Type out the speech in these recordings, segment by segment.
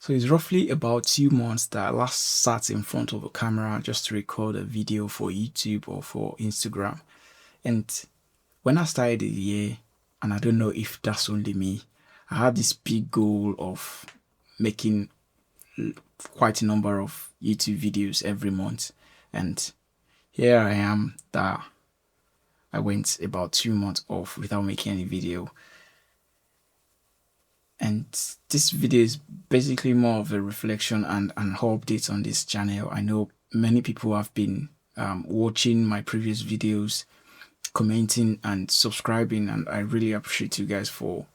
So it's roughly about 2 months that I last sat in front of a camera just to record a video for YouTube or for Instagram. And when I started the year, and I don't know if that's only me, I had this big goal of making quite a number of YouTube videos every month. And here I am that I went about 2 months off without making any video. And this video is basically more of a reflection and an update on this channel. I know many people have been watching my previous videos, commenting and subscribing, and I really appreciate you guys for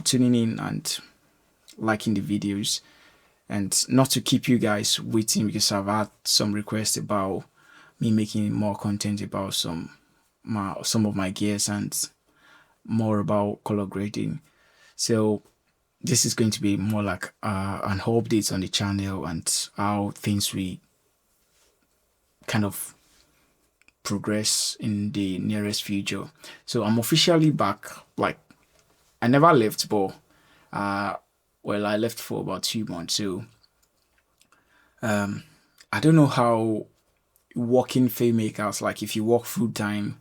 tuning in and liking the videos. And not to keep you guys waiting, because I've had some requests about me making more content about some of my gears and more about color grading. So this is going to be more like an update on the channel and how things will kind of progress in the nearest future. So I'm officially back. Like, I never left, but I left for about 2 months. So I don't know how working filmmakers, like if you work full time,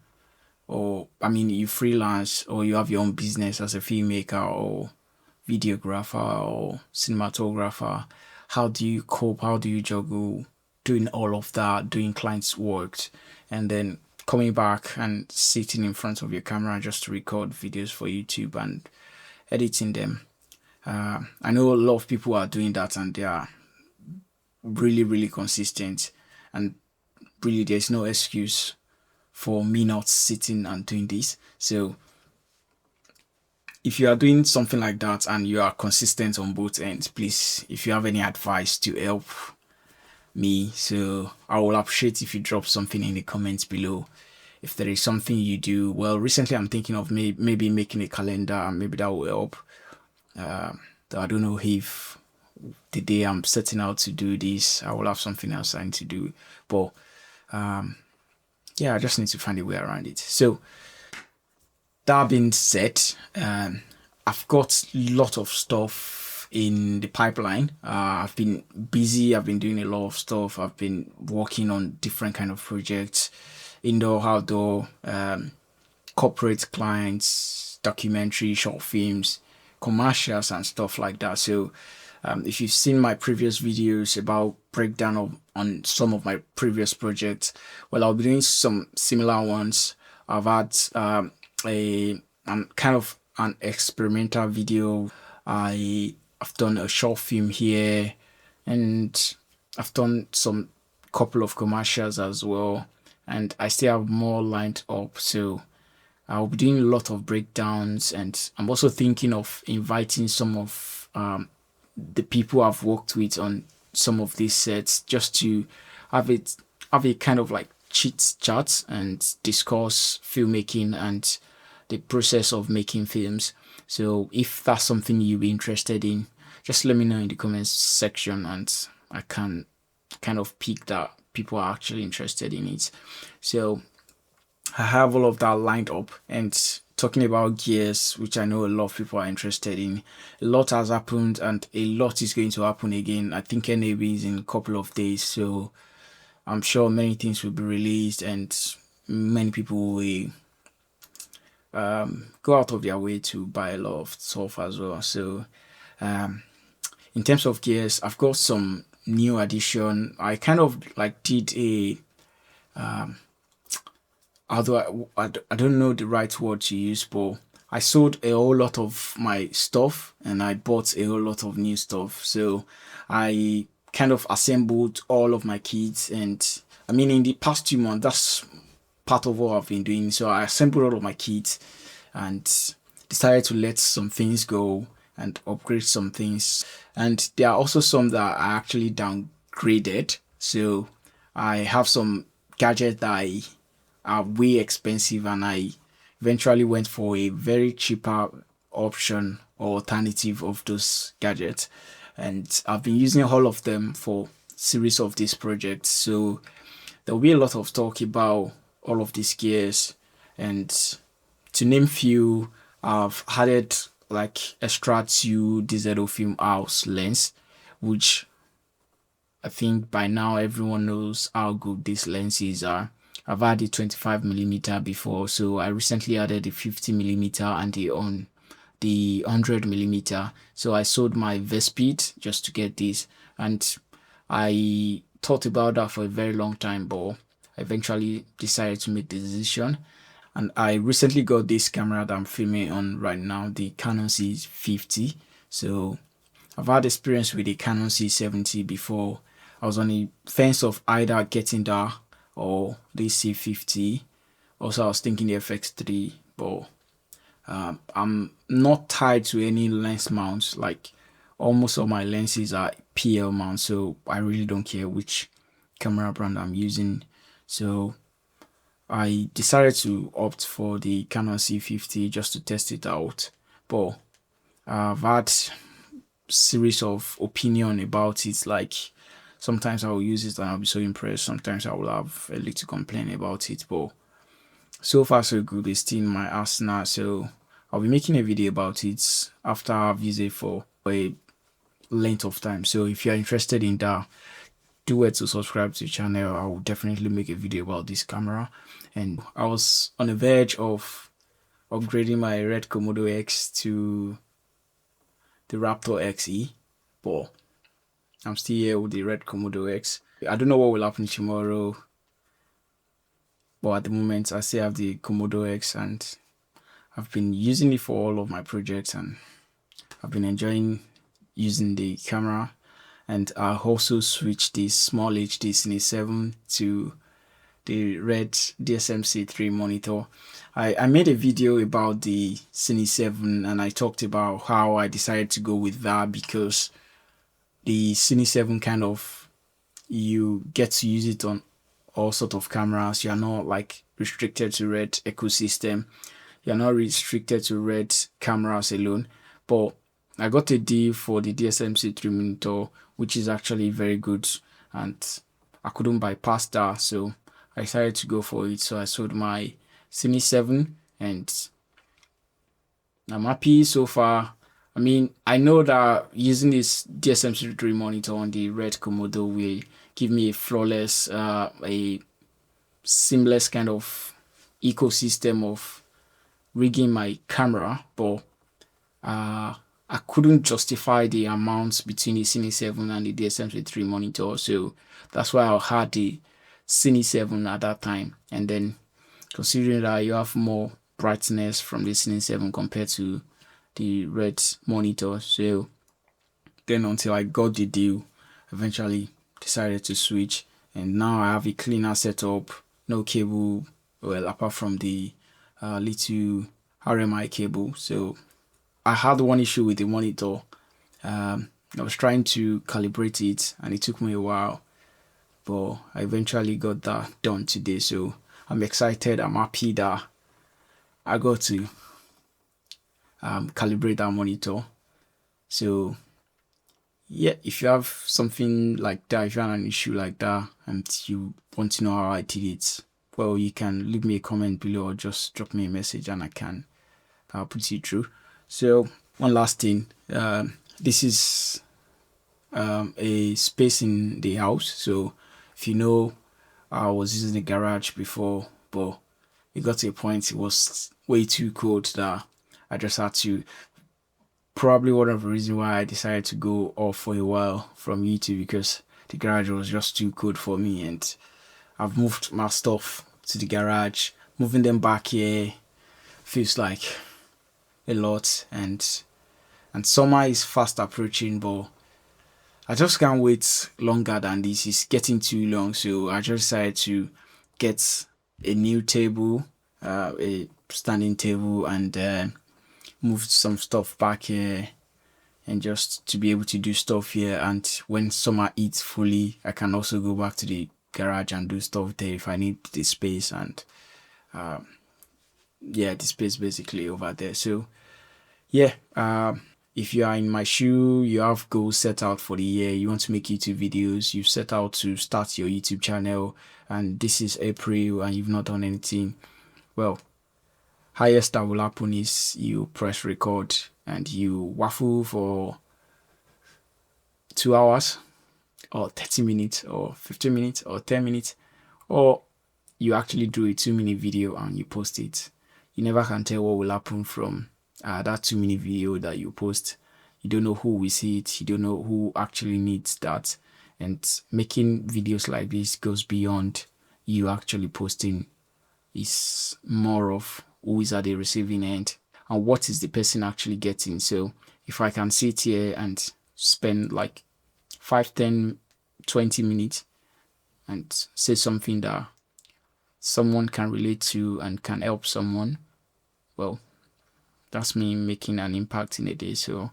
or I mean you freelance, or you have your own business as a filmmaker or videographer or cinematographer, how do you cope? How do you juggle doing all of that, doing clients' work, and then coming back and sitting in front of your camera just to record videos for YouTube and editing them? I know a lot of people are doing that, and they are really, really consistent, and really there's no excuse for me not sitting and doing this. So if you are doing something like that and you are consistent on both ends, please, if you have any advice to help me, so I will appreciate if you drop something in the comments below. If there is something you do well, recently I'm thinking of maybe making a calendar, and maybe that will help. I don't know if the day I'm setting out to do this, I will have something else I need to do, but yeah, I just need to find a way around it. So that being said, I've got a lot of stuff in the pipeline. I've been busy. I've been doing a lot of stuff. I've been working on different kind of projects, indoor, outdoor, corporate clients, documentary, short films, commercials, and stuff like that. So if you've seen my previous videos about breakdown on some of my previous projects, well, I'll be doing some similar ones. I've had a kind of an experimental video. I've done a short film here, and I've done some couple of commercials as well, and I still have more lined up. So I'll be doing a lot of breakdowns, and I'm also thinking of inviting some of the people I've worked with on some of these sets, just to have a kind of like chit chat and discuss filmmaking and the process of making films. So if that's something you'll be interested in, just let me know in the comments section, and I can kind of pick that people are actually interested in it. So I have all of that lined up, and talking about gears, which I know a lot of people are interested in. A lot has happened, and a lot is going to happen again. I think NAB is in a couple of days, so I'm sure many things will be released, and many people will go out of their way to buy a lot of stuff as well. So in terms of gears, I've got some new addition. I kind of like did a although I don't know the right word to use, but I sold a whole lot of my stuff and I bought a whole lot of new stuff. So I kind of assembled all of my kits, and I mean, in the past 2 months, that's part of what I've been doing. So I assembled all of my kits and decided to let some things go and upgrade some things. And there are also some that I actually downgraded. So I have some gadgets that are way expensive, and I eventually went for a very cheaper option or alternative of those gadgets, and I've been using all of them for series of these projects. So there'll be a lot of talk about all of these gears, and to name few, I've added like extra 2 DZO film house lens, which I think by now everyone knows how good these lenses are. I've had the 25mm before, so I recently added the 50mm and the 100mm. So I sold my Vespid just to get this, and I thought about that for a very long time, but I eventually decided to make the decision. And I recently got this camera that I'm filming on right now, the Canon C50. So I've had experience with the Canon C70 before. I was on the fence of either getting that or the C50. Also, I was thinking the FX3, but I'm not tied to any lens mounts. Like almost all my lenses are PL mounts, so I really don't care which camera brand I'm using. So I decided to opt for the Canon C50 just to test it out. But I've had series of opinion about it. Like sometimes I will use it and I'll be so impressed. Sometimes I will have a little complaint about it. But so far so good. It's still in my arsenal. So I'll be making a video about it after I've used it for a length of time. So if you're interested in that, do it to subscribe to the channel. I will definitely make a video about this camera. And I was on the verge of upgrading my Red Komodo X to the Raptor XE, but I'm still here with the Red Komodo X. I don't know what will happen tomorrow, but at the moment I still have the Komodo X, and I've been using it for all of my projects, and I've been enjoying using the camera. And I also switched the small HD Cine 7 to the red DSM-C3 monitor. I made a video about the Cine 7, and I talked about how I decided to go with that because the Cine 7 kind of, you get to use it on all sort of cameras. You're not like restricted to red ecosystem. You're not restricted to red cameras alone. But I got a deal for the DSM-C3 monitor, which is actually very good, and I couldn't bypass that, so I decided to go for it. So I sold my Cine 7 and I'm happy so far. I mean, I know that using this DSM-C3 monitor on the Red Komodo will give me a flawless, a seamless kind of ecosystem of rigging my camera, but I couldn't justify the amounts between the Cine 7 and the DSM-C3 monitor, so that's why I had the Cine 7 at that time. And then considering that you have more brightness from the Cine 7 compared to the red monitor, so then until I got the deal, eventually decided to switch, and now I have a cleaner setup, no cable, well, apart from the little RMI cable. So I had one issue with the monitor. I was trying to calibrate it and it took me a while, but I eventually got that done today. So I'm excited. I'm happy that I got to calibrate that monitor. So yeah, if you have something like that, if you have an issue like that and you want to know how I did it, well, you can leave me a comment below or just drop me a message and I can put it through. So one last thing, this is a space in the house. So if you know, I was using the garage before, but it got to a point it was way too cold that I just had to, probably one of the reasons why I decided to go off for a while from YouTube, because the garage was just too cold for me, and I've moved my stuff to the garage. Moving them back here feels like a lot, and summer is fast approaching, but I just can't wait longer than this. It's getting too long, so I just decided to get a new table, a standing table, and moved some stuff back here, and just to be able to do stuff here. And when summer eats fully, I can also go back to the garage and do stuff there if I need the space. And yeah, the space basically over there. So yeah, if you are in my shoe, you have goals set out for the year, you want to make YouTube videos, you've set out to start your YouTube channel, and this is April and you've not done anything, well, highest that will happen is you press record and you waffle for 2 hours or 30 minutes or 15 minutes or 10 minutes, or you actually do a 2-minute video and you post it. You never can tell what will happen from that 2-minute video that you post. You don't know who will see it. You don't know who actually needs that. And making videos like this goes beyond you actually posting. Is more of who is at the receiving end and what is the person actually getting. So if I can sit here and spend like 5, 10, 20 minutes and say something that someone can relate to and can help someone, well, that's me making an impact in a day. So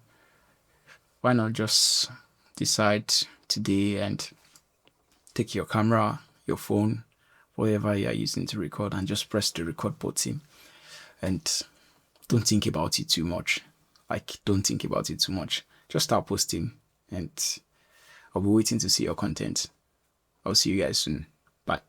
why not just decide today and take your camera, your phone, whatever you are using to record, and just press the record button and don't think about it too much. Don't think about it too much. Just start posting and I'll be waiting to see your content. I'll see you guys soon. Bye.